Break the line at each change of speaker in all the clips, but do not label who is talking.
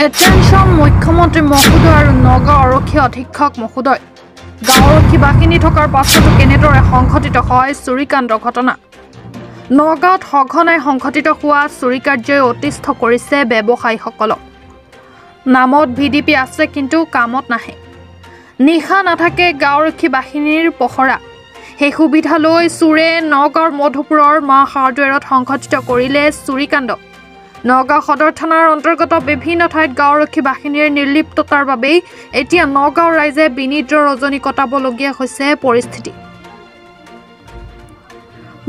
Attention মুখ্যমন্ত্ৰী মহোদয় আৰু নগাঁও আৰক্ষী অধীক্ষক মহোদয়। গাঁও আৰক্ষী বাহিনী থকাৰ পাছতো কেনেদৰে সংঘটিত হয় চুৰিকাণ্ড ঘটনা। নগাঁৱত সঘনাই সংঘটিত হোৱা চুৰি কাৰ্যই অতিষ্ঠ কৰিছে ব্যৱসায়ীসকলক। নামত ভিডিপি আছে কিন্তু কামত নাহে। নিশা নাথাকে গাঁও আৰক্ষী বাহিনীৰ পহৰা। সেই সুবিধা লৈ চোৰে নগাঁৱৰ মধুপুৰৰ মা হাৰ্ডৱেৰত সংঘটিত কৰিলে চুৰিকাণ্ড। নগাঁও সদৰ থানাৰ অন্তৰ্গত বিভিন্ন ঠাইত গাঁও আৰক্ষী বাহিনীৰ নিৰ্লিপ্ততাৰ বাবেই এতিয়া নগাঁও ৰাইজে বিনিদ্ৰ ৰজনী কটাবলগীয়া হৈছে পৰিস্থিতি।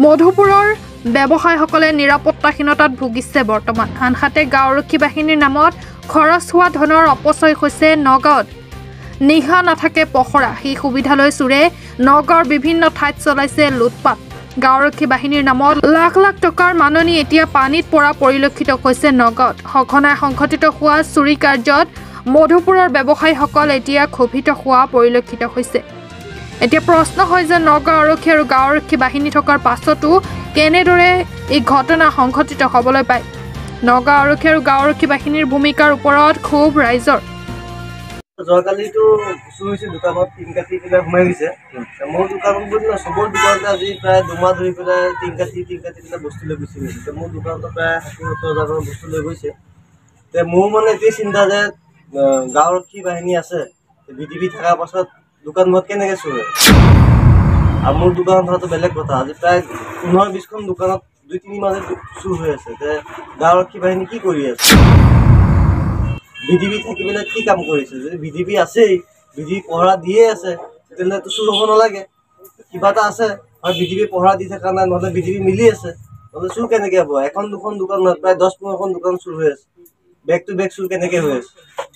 মধুপুৰৰ ব্যৱসায়ীসকলে নিৰাপত্তাহীনতাত ভুগিছে বৰ্তমান। আনহাতে গাঁও আৰক্ষী বাহিনীৰ নামত খৰচ হোৱা ধনৰ অপচয় হৈছে নগাঁৱত। নিশা নাথাকে পহৰা। সেই সুবিধা লৈ চোৰে নগাঁৱৰ বিভিন্ন ঠাইত চলাইছে লুটপাট। গাঁও আৰক্ষী বাহিনীৰ নামত লাখ লাখ টকাৰ মাননি এতিয়া পানীত পৰা পৰিলক্ষিত হৈছে নগাঁৱত। সঘনাই সংঘটিত হোৱা চুৰি কাৰ্যত মধুপুৰৰ ব্যৱসায়ীসকল এতিয়া ক্ষোভিত হোৱা পৰিলক্ষিত হৈছে। এতিয়া প্ৰশ্ন হয় যে নগাঁও আৰক্ষী আৰু গাঁও আৰক্ষী বাহিনী থকাৰ পাছতো কেনেদৰে এই ঘটনা সংঘটিত হ'বলৈ পায়। নগাঁও আৰক্ষী আৰু গাঁও আৰক্ষী বাহিনীৰ ভূমিকাৰ ওপৰত ক্ষোভ ৰাইজৰ।
যোৱাকালিতো চুৰ হৈছে, দোকানত টিন কাটি পেলাই সোমাই গৈছে। মোৰ দোকানত বুলি নহয়, চবৰ দোকানতে আজি প্ৰায় 2 মাহ ধৰি পেলাই টিন কাটি পেলাই বস্তু লৈ গুচি গৈছে। মোৰ দোকানতো প্ৰায় 70,000 বস্তু লৈ গৈছে। মোৰ মানে এইটোৱে চিন্তা যে গাঁও আৰক্ষী বাহিনী আছে, ভিডিপি থকাৰ পাছত দোকানবোৰত কেনেকৈ চুৰ হয়। আৰু মোৰ দোকানত থকাটো বেলেগ কথা। আজি প্ৰায় 15-20খন দোকানত 2-3 মাহ চুৰ হৈ আছে। গাঁও আৰক্ষী বাহিনী কি কৰি আছে? ভিডিপি থাকি পেলাই কি কাম কৰিছে? যদি ভিডিপি আছেই, ভিডিপি পহৰা দিয়ে আছে, তেতিয়াহ'লেতো চুৰ হ'ব নালাগে। কিবা এটা আছে, আৰু ভিডিপি পহৰা দি থকা নাই, নহ'লে ভিডিপি মিলি আছে, নহ'লে চুৰ কেনেকৈ হ'ব? 1-2খন দোকান নহয়, প্ৰায় 10-15খন দোকান চুৰ হৈ আছে। বেক টু বেক চুৰ কেনেকৈ হৈ আছে?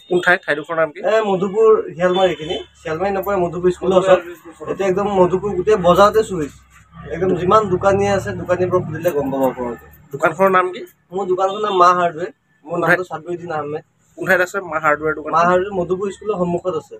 কোন ঠাইডোখৰ নাম কি?
মধুপুৰ শিয়ালমাৰী। এইখিনি শিয়ালমাৰী নপৰে, মধুপুৰ স্কুলৰ ওচৰত। এতিয়া একদম মধুপুৰ গোটেই বজাৰতে চুৰ হৈছে। একদম যিমান দোকানী আছে, দোকানীৰ পৰা সুধিলে গম পাব আপোনালোকে।
দোকানখনৰ নাম কি?
মোৰ দোকানখনৰ নাম মা হাৰ্ডৱেৰ। মোৰ নামটো ছাদৰুদ্দিন আহমেদ।
কোন ঠাইত আছে মা হাৰ্ডৱেৰ দোকান?
মা হাৰ্ডৱেৰ মধুপুৰ স্কুলৰ সন্মুখত আছে।